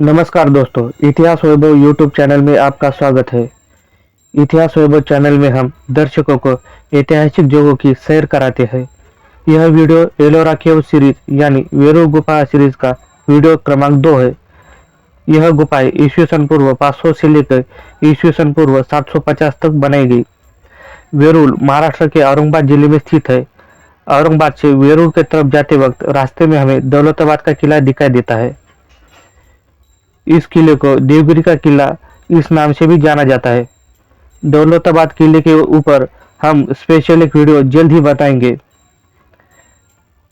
नमस्कार दोस्तों, इतिहास वैभव यूट्यूब चैनल में आपका स्वागत है। इतिहास वैभव चैनल में हम दर्शकों को ऐतिहासिक जगहों की सैर कराते हैं। यह वीडियो एलोरा केव सीरीज यानी वेरूळ गुफा सीरीज का वीडियो क्रमांक 2 है। यह गुफाएं ईस्वी सन पूर्व 500 से लेकर ईस्वी सन पूर्व 750 तक बनाई गई। वेरूळ महाराष्ट्र के औरंगाबाद जिले में स्थित है। औरंगाबाद से वेरूळ की तरफ जाते वक्त रास्ते में हमें दौलताबाद का किला दिखाई देता है। इस किले को देवगिरी का किला इस नाम से भी जाना जाता है। दौलताबाद किले के ऊपर हम स्पेशल एक वीडियो जल्द ही बताएंगे।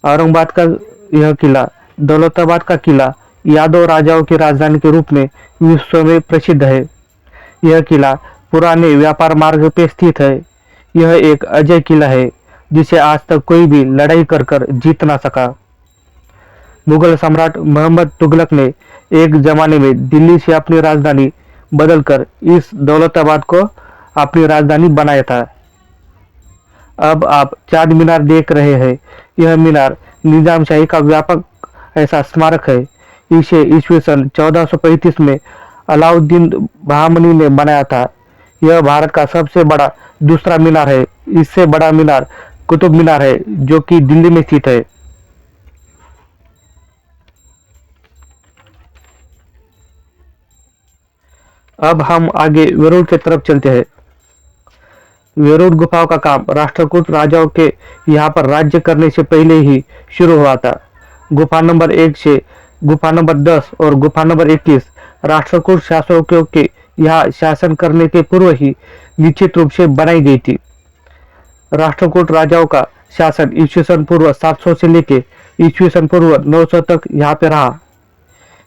औरंगाबाद का यह किला, दौलताबाद का किला यादव राजाओं की राजधानी के रूप में विश्व में प्रसिद्ध है। यह किला पुराने व्यापार मार्ग पे स्थित है। यह एक अजय किला है जिसे आज तक कोई भी लड़ाई कर जीत ना सका। मुगल सम्राट मोहम्मद तुगलक ने एक जमाने में दिल्ली से अपनी राजधानी बदलकर इस दौलताबाद को अपनी राजधानी बनाया था। अब आप चांद मीनार देख रहे हैं। यह मीनार निजामशाही का व्यापक ऐसा स्मारक है। इसे ईस्वी सन 1435 में अलाउद्दीन बहामनी ने बनाया था। यह भारत का सबसे बड़ा दूसरा मीनार है। इससे बड़ा मीनार कुतुब मीनार है जो कि दिल्ली में स्थित है। अब हम आगे वेरूळ की तरफ चलते हैं। वेरूळ गुफाओं का काम राष्ट्रकूट राजाओं के यहाँ पर राज्य करने से पहले ही शुरू हुआ था। गुफा नंबर 1 से गुफा नंबर 10 और गुफा नंबर 21 राष्ट्रकूट शासकों के यहाँ शासन करने के पूर्व ही निश्चित रूप से बनाई गई थी। राष्ट्रकूट राजाओं का शासन ईस्वी सन पूर्व 700 से लेकर ईस्वी सन पूर्व 900 तक यहाँ पे रहा।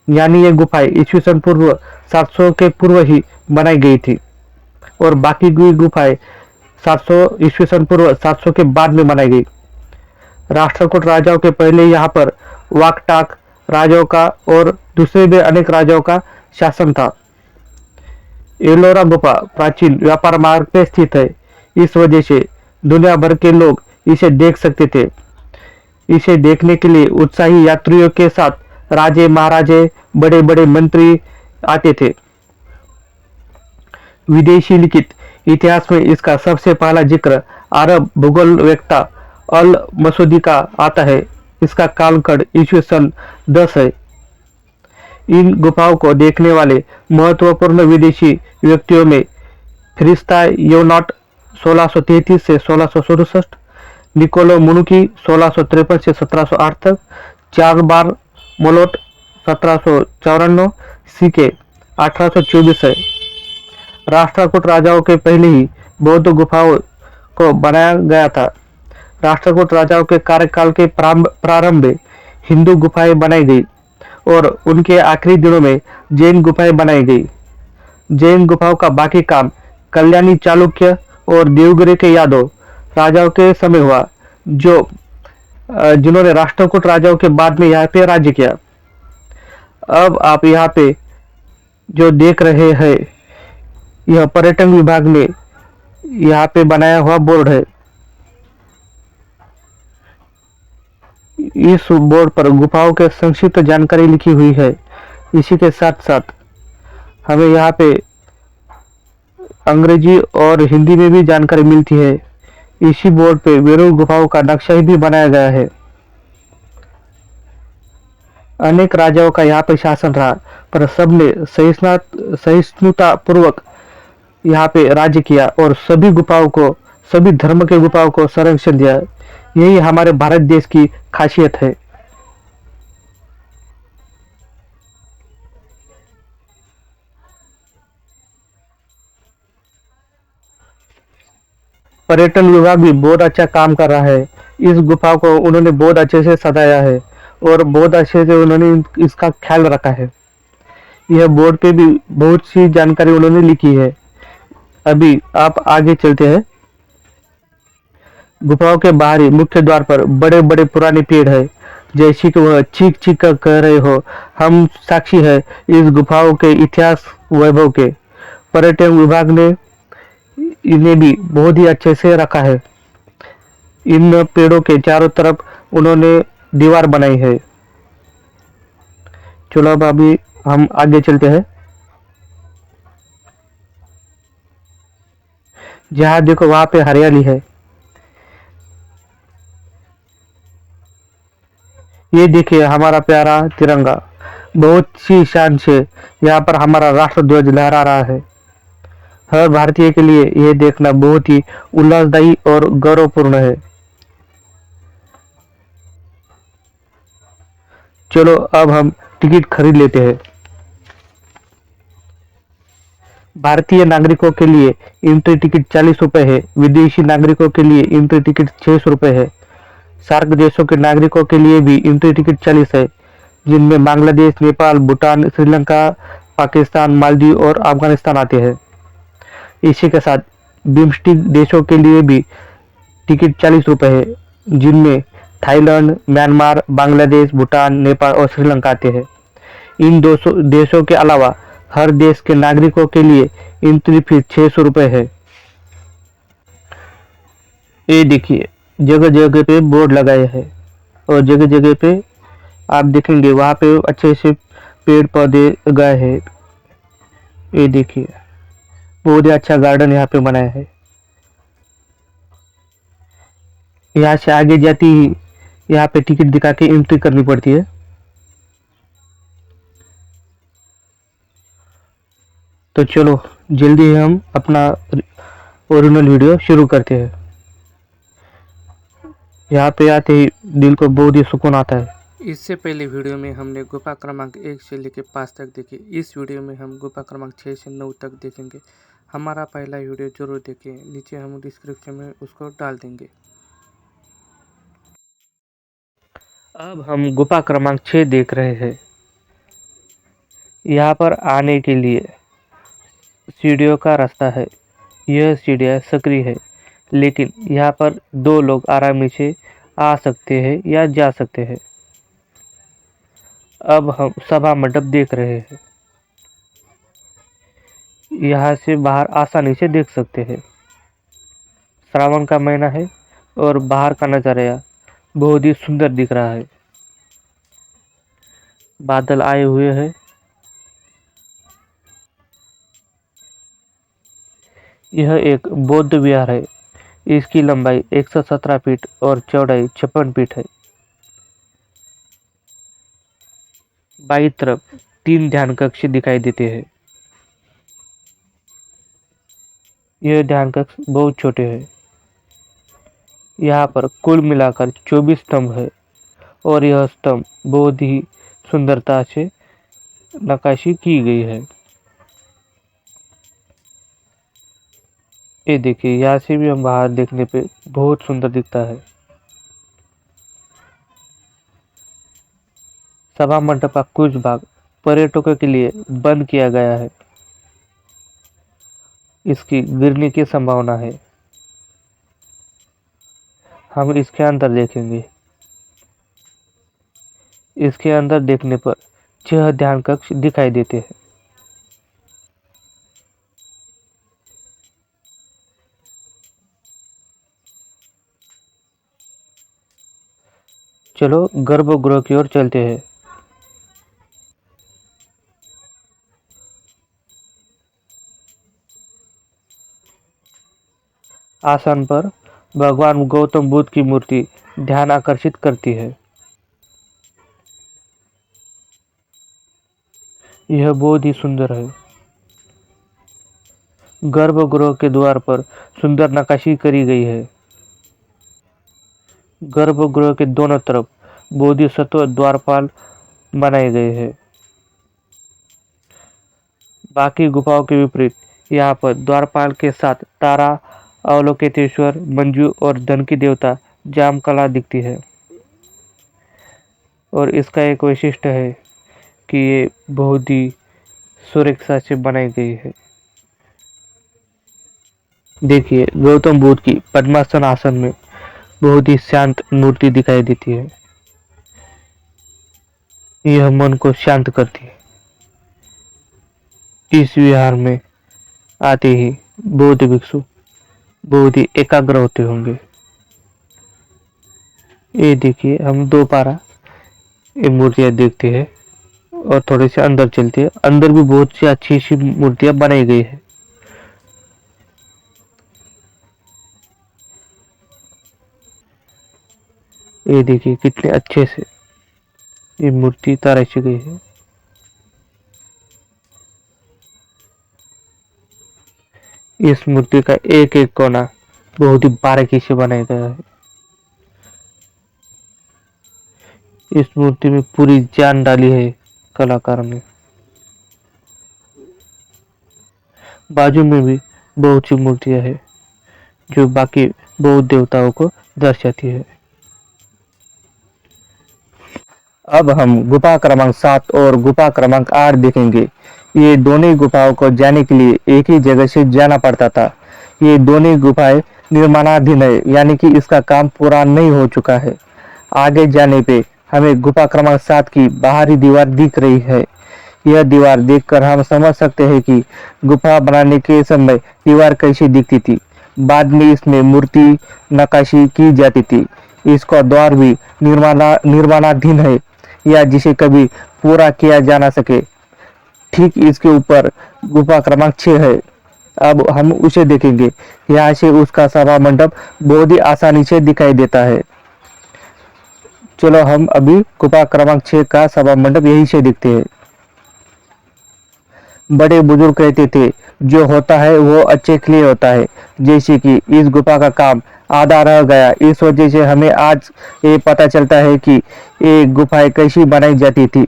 यानी ये गुफाएं ईस्वी सन पूर्व 700 के पूर्व ही बनाई गई थी और बाकी की गुफाएं 700 ईस्वी सन पूर्व 700 के बाद में बनाई गई। राष्ट्रकूट राजाओं के पहले यहाँ पर वाकटाक राजाओं का और दूसरे भी अनेक राजाओं का शासन था। एलोरा गुफा प्राचीन व्यापार मार्ग पे स्थित है। इस वजह से दुनिया भर के लोग इसे देख सकते थे। इसे देखने के लिए उत्साही यात्रियों के साथ राजे महाराजे बड़े बड़े मंत्री आते थे। विदेशी लिखित इतिहास में इसका सबसे पहला जिक्र अरब भूगोलवेत्ता अल मसूदी का आता है। इसका कालखंड ईस्वी सन 10 है। इन गुफाओं को देखने वाले महत्वपूर्ण विदेशी व्यक्तियों में फिरिस्ता योनाट 1633 से 1667, निकोलो मुनुकी 1653 से 1708 तक, चार बार मोलोट 1754, सीके 1824 है। राष्ट्रकूट राजाओं के पहले ही बौद्ध गुफाओं को बनाया गया था। राष्ट्रकूट राजाओं के कार्यकाल के प्रारंभ में हिंदू गुफाएं बनाई गई और उनके आखिरी दिनों में जैन गुफाएं बनाई गई। जैन गुफाओं का बाकी काम कल्याणी चालुक्य और देवगिरी के यादव राजाओं के समय हुआ, जिन्होंने राष्ट्रकूट राजाओं के बाद में यहाँ पे राज्य किया। अब आप यहाँ पे जो देख रहे हैं, यह पर्यटन विभाग ने यहाँ पे बनाया हुआ बोर्ड है। इस बोर्ड पर गुफाओं के संक्षिप्त जानकारी लिखी हुई है। इसी के साथ साथ हमें यहाँ पे अंग्रेजी और हिंदी में भी जानकारी मिलती है। इसी बोर्ड पे वेरूळ गुफाओं का नक्शा भी बनाया गया है। अनेक राजाओं का यहाँ पे शासन रहा, पर सबने सहिष्णुता पूर्वक यहाँ पे राज्य किया और सभी गुफाओं को, सभी धर्म के गुफाओं को संरक्षण दिया। यही हमारे भारत देश की खासियत है। पर्यटन विभाग भी बहुत अच्छा काम कर रहा है। इस गुफा को उन्होंने बहुत अच्छे से सजाया है और बहुत अच्छे से उन्होंने इसका ख्याल रखा है। यह बोर्ड पे भी बहुत सी जानकारी उन्होंने लिखी है। अभी आप आगे चलते हैं। गुफाओं के बाहरी मुख्य द्वार पर बड़े बड़े पुराने पेड़ है। जैसे कि वह चीख चीख कर कह रहे हो, हम साक्षी है इस गुफाओं के इतिहास वैभव के। पर्यटन विभाग ने इन्हें भी बहुत ही अच्छे से रखा है। इन पेड़ों के चारों तरफ उन्होंने दीवार बनाई है। चलो अब अभी हम आगे चलते हैं। जहाँ देखो वहां पे हरियाली है। ये देखिए हमारा प्यारा तिरंगा बहुत सी शान से यहाँ पर हमारा राष्ट्रध्वज लहरा रहा है। हर भारतीय के लिए यह देखना बहुत ही उल्लासदायी और गौरवपूर्ण है। चलो अब हम टिकट खरीद लेते हैं। भारतीय नागरिकों के लिए एंट्री टिकट 40 रुपए है। विदेशी नागरिकों के लिए एंट्री टिकट 600 रुपए है। सार्क देशों के नागरिकों के लिए भी एंट्री टिकट 40 है, जिनमें बांग्लादेश, नेपाल, भूटान, श्रीलंका, पाकिस्तान, मालदीव और अफगानिस्तान आते हैं। इसी के साथ बिम्स्टिक देशों के लिए भी टिकट 40 रुपए है, जिनमें थाईलैंड, म्यांमार, बांग्लादेश, भूटान, नेपाल और श्रीलंका आते हैं। इन 200 देशों के अलावा हर देश के नागरिकों के लिए एंट्री फीस 600 रुपए है। ये देखिए जगह जगह पे बोर्ड लगाए हैं और जगह जगह पे आप देखेंगे वहां पे अच्छे से पेड़ पौधे उगाए हैं। ये देखिए बहुत ही अच्छा गार्डन यहाँ पे बनाया है। यहाँ से आगे जाती ही यहाँ पे टिकट दिखा के एंट्री करनी पड़ती है। तो चलो जल्दी हम अपना ओरिजिनल वीडियो शुरू करते हैं। यहाँ पे आते ही दिल को बहुत ही सुकून आता है। इससे पहले वीडियो में हमने गुफा क्रमांक 1 से लेकर 5 तक देखी। इस वीडियो में हम गुफा क्रमांक 6 से 9 तक देखेंगे। हमारा पहला वीडियो जरूर देखें, नीचे हम डिस्क्रिप्शन में उसको डाल देंगे। अब हम गुफा क्रमांक 6 देख रहे हैं। यहाँ पर आने के लिए सीढ़ियों का रास्ता है। यह सीढ़ियाँ सक्रिय है, लेकिन यहाँ पर 2 लोग आरामी से आ सकते हैं या जा सकते हैं। अब हम सभा मंडप देख रहे हैं। यहाँ से बाहर आसानी से देख सकते हैं। श्रावण का महीना है और बाहर का नजारा बहुत ही सुंदर दिख रहा है। बादल आए हुए हैं। यह एक बौद्ध विहार है। इसकी लंबाई 117 फीट और चौड़ाई 56 फीट है। बाईं तरफ 3 ध्यान कक्ष दिखाई देते हैं। यह ध्यान कक्ष बहुत छोटे हैं। यहाँ पर कुल मिलाकर 24 स्तंभ है और यह स्तंभ बहुत ही सुंदरता से नक्काशी की गई है। ये देखिए यहाँ से भी हम बाहर देखने पे बहुत सुंदर दिखता है। सभा मंडप का कुछ भाग पर्यटकों के लिए बंद किया गया है। इसकी गिरने की संभावना है। हम इसके अंदर देखेंगे। इसके अंदर देखने पर 6 ध्यान कक्ष दिखाई देते हैं। चलो गर्भगृह की ओर चलते हैं। आसन पर भगवान गौतम बुद्ध की मूर्ति ध्यान आकर्षित करती है। यह बहुत ही सुंदर है। गर्भगृह के द्वार पर सुंदर नक्काशी करी गई है। गर्भगृह के दोनों तरफ बोधिसत्व द्वारपाल बनाए गए हैं। बाकी गुफाओं के विपरीत यहाँ पर द्वारपाल के साथ तारा, अवलोकितेश्वर, मंजू और धन की देवता जामकला दिखती है। और इसका एक वैशिष्ट्य है कि ये बहुत ही सुरक्षा से बनाई गई है। देखिए गौतम बुद्ध की पद्मासन आसन में बहुत ही शांत मूर्ति दिखाई देती है। यह मन को शांत करती है। इस विहार में आते ही बौद्ध भिक्षु बहुत ही एकाग्र होते होंगे। ये देखिए हम दोबारा ये मूर्तियां देखते हैं और थोड़े से अंदर चलते हैं। अंदर भी बहुत सी अच्छी सी मूर्तियां बनाई गई है। ये देखिए कितने अच्छे से ये मूर्ति तराशी गई है। इस मूर्ति का एक एक कोना बहुत ही बारीकी से बनाया गया है। इस मूर्ति में पूरी जान डाली है कलाकार ने। बाजू में भी बहुत सी मूर्तियां हैं जो बाकी बौद्ध देवताओं को दर्शाती है। अब हम गुफा क्रमांक 7 और गुफा क्रमांक 8 देखेंगे। ये दोनों ही गुफाओं को जाने के लिए एक ही जगह से जाना पड़ता था। ये दोनों ही गुफाएं निर्माणाधीन है, यानी कि इसका काम पूरा नहीं हो चुका है। आगे जाने पे हमें गुफा क्रमांक 7 की बाहरी दीवार दिख रही है। यह दीवार देखकर हम समझ सकते हैं कि गुफा बनाने के समय दीवार कैसी दिखती थी। बाद में इसमें मूर्ति नक्काशी की जाती थी। इसका द्वार भी निर्माणाधीन है या जिसे कभी पूरा किया जा ना सके। ठीक इसके ऊपर गुफा क्रमांक 6 है। अब हम उसे देखेंगे। यहाँ से उसका सभा मंडप बहुत ही आसानी से दिखाई देता है। चलो हम अभी गुफा क्रमांक 6 का सभा मंडप यहीं से देखते हैं। बड़े बुजुर्ग कहते थे जो होता है वो अच्छे के लिए होता है। जैसे कि इस गुफा का काम आधा रह गया, इस वजह से हमें आज ये पता चलता है कि ये गुफाएं कैसी बनाई जाती थी।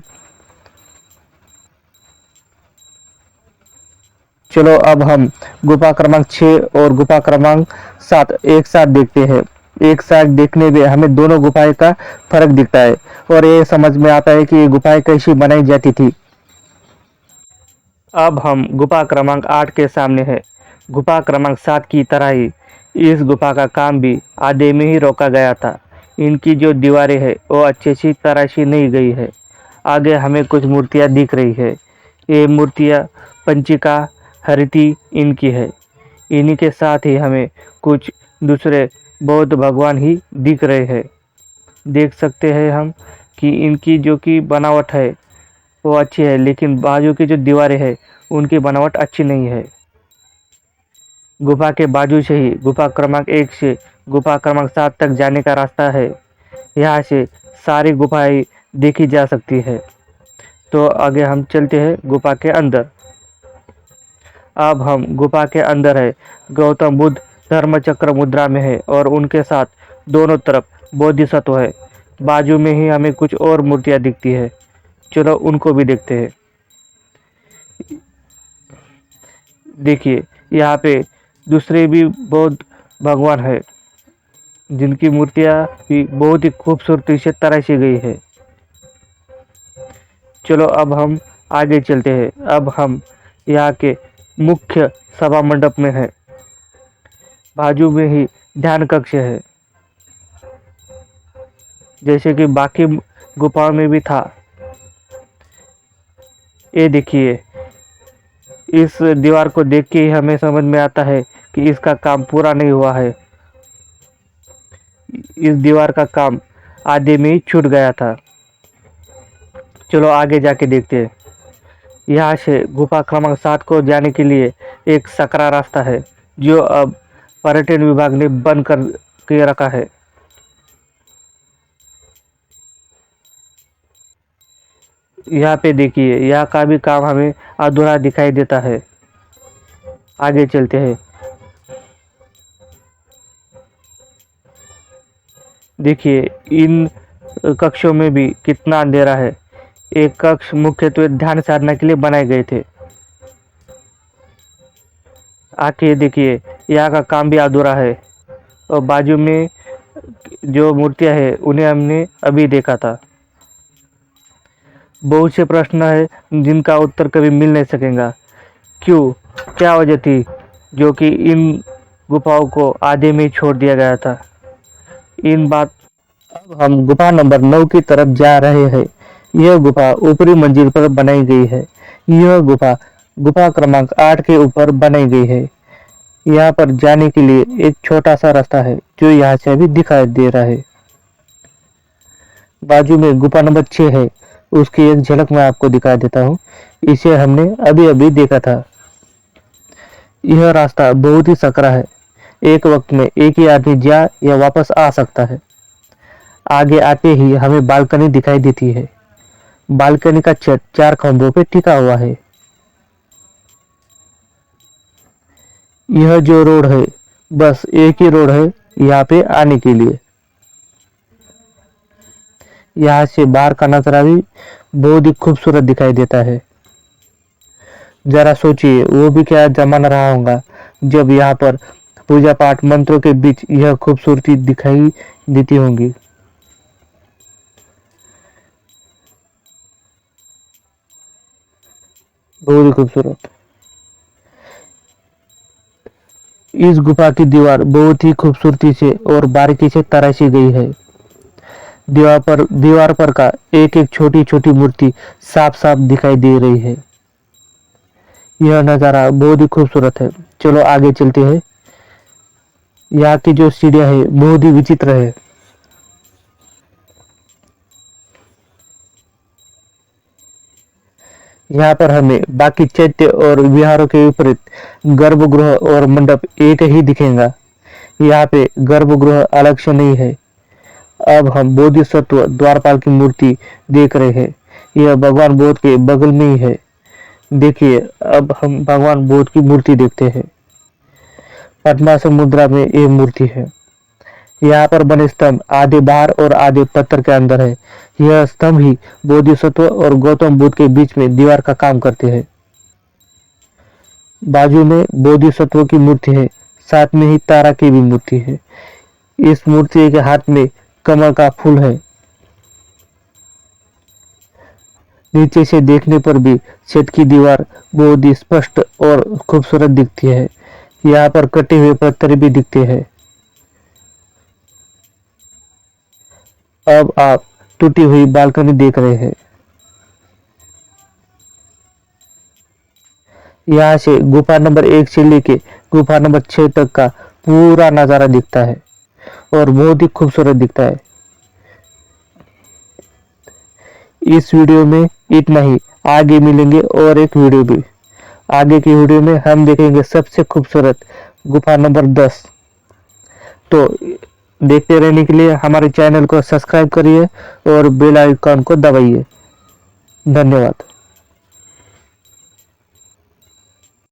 चलो अब हम गुफा क्रमांक 6 और गुफा क्रमांक 7 एक साथ देखते हैं। एक साथ देखने में हमें दोनों गुफाएं का फर्क दिखता है और ये समझ में आता है कि ये गुफाएं कैसी बनाई जाती थी। अब हम गुफा क्रमांक 8 के सामने है। गुफा क्रमांक 7 की तरह ही इस गुफा का काम भी आधे में ही रोका गया था। इनकी जो दीवारें है वो अच्छे से तराशी नहीं गई है। आगे हमें कुछ मूर्तियां दिख रही है। ये मूर्तियां पंचिका हरिति इनकी है। इन्हीं के साथ ही हमें कुछ दूसरे बौद्ध भगवान ही दिख रहे हैं। देख सकते हैं हम कि इनकी जो की बनावट है वो अच्छी है, लेकिन बाजू की जो दीवारें हैं उनकी बनावट अच्छी नहीं है। गुफा के बाजू से ही गुफा क्रमांक 1 से गुफा क्रमांक 7 तक जाने का रास्ता है। यहाँ से सारी गुफाएं देखी जा सकती है। तो आगे हम चलते हैं गुफा के अंदर। अब हम गुफा के अंदर है। गौतम बुद्ध धर्मचक्र मुद्रा में है और उनके साथ दोनों तरफ बोधिसत्व है। बाजू में ही हमें कुछ और मूर्तियां दिखती है। चलो उनको भी देखते हैं। देखिए यहाँ पे दूसरे भी बौद्ध भगवान है जिनकी मूर्तियां भी बहुत ही खूबसूरती से तराशी गई है। चलो अब हम आगे चलते हैं। अब हम यहाँ के मुख्य सभा मंडप में है। बाजू में ही ध्यान कक्ष है, जैसे कि बाकी गुफाओं में भी था। ये देखिए, इस दीवार को देख के ही हमें समझ में आता है कि इसका काम पूरा नहीं हुआ है। इस दीवार का काम आधे में ही छूट गया था। चलो आगे जाके देखते हैं। यहाँ से गुफा क्रमांक 7 को जाने के लिए एक सकरा रास्ता है जो अब पर्यटन विभाग ने बंद कर के रखा है। यहाँ पे देखिए, यहाँ का भी काम हमें अधूरा दिखाई देता है। आगे चलते हैं। देखिए इन कक्षों में भी कितना अंधेरा है। एक कक्ष मुख्यत्वे ध्यान साधना के लिए बनाए गए थे। आके देखिए, यहाँ का काम भी अधूरा है और बाजू में जो मूर्तियां है उन्हें हमने अभी देखा था। बहुत से प्रश्न है जिनका उत्तर कभी मिल नहीं सकेगा। क्यों, क्या वजह थी जो कि इन गुफाओं को आधे में ही छोड़ दिया गया था। इन बात अब हम गुफा नंबर 9 की तरफ जा रहे हैं। यह गुफा ऊपरी मंजिल पर बनाई गई है। यह गुफा गुफा क्रमांक 8 के ऊपर बनाई गई है। यहाँ पर जाने के लिए एक छोटा सा रास्ता है जो यहाँ से अभी दिखाई दे रहा है। बाजू में गुफा नंबर 6 है, उसकी एक झलक मैं आपको दिखा देता हूँ। इसे हमने अभी अभी देखा था। यह रास्ता बहुत ही सकरा है। एक वक्त में एक ही आदमी जा या वापस आ सकता है। आगे आते ही हमें बालकनी दिखाई देती है। बालकनी का छत 4 खंभों पे टिका हुआ है। यह जो रोड है, बस एक ही रोड है यहाँ पे आने के लिए। यहाँ से बाहर का नजारा भी बहुत ही खूबसूरत दिखाई देता है। जरा सोचिए, वो भी क्या जमाना रहा होगा जब यहाँ पर पूजा पाठ मंत्रों के बीच यह खूबसूरती दिखाई देती होंगी। बहुत ही खूबसूरत। इस गुफा की दीवार बहुत ही खूबसूरती से और बारीकी से तराशी गई है। दीवार पर का एक एक छोटी छोटी मूर्ति साफ साफ दिखाई दे रही है। यह नज़ारा बहुत ही खूबसूरत है। चलो आगे चलते हैं। यहाँ की जो सीढ़ियाँ है बहुत ही विचित्र है। यहाँ पर हमें बाकी चैत्य और विहारों के विपरीत गर्भगृह और मंडप एक ही दिखेगा। यहाँ पे गर्भगृह अलग से नहीं है। अब हम बोधिसत्व द्वारपाल की मूर्ति देख रहे हैं। यह भगवान बुद्ध के बगल में ही है। देखिए, अब हम भगवान बुद्ध की मूर्ति देखते हैं। पद्मासन मुद्रा में ये मूर्ति है। यहाँ पर बने स्तंभ आधे बाहर और आधे पत्थर के अंदर है। यह स्तंभ ही बोधिसत्व और गौतम बुद्ध के बीच में दीवार का काम करते हैं। बाजू में बोधिसत्व की मूर्ति है, साथ में ही तारा की भी मूर्ति है। इस मूर्ति के हाथ में कमल का फूल है। नीचे से देखने पर भी छत की दीवार बहुत ही स्पष्ट और खूबसूरत दिखती है। यहाँ पर कटे हुए पत्थर भी दिखते हैं। अब आप टूटी हुई बालकनी देख रहे हैं। यहाँ से गुफा नंबर 1 से लेके गुफा नंबर 6 तक का पूरा नजारा दिखता है और बहुत ही खूबसूरत दिखता है। इस वीडियो में इतना ही। आगे मिलेंगे और एक वीडियो भी। आगे की वीडियो में हम देखेंगे सबसे खूबसूरत गुफा नंबर 10। तो देखते रहने के लिए हमारे चैनल को सब्सक्राइब करिए और बेल आइकन को दबाइए। धन्यवाद।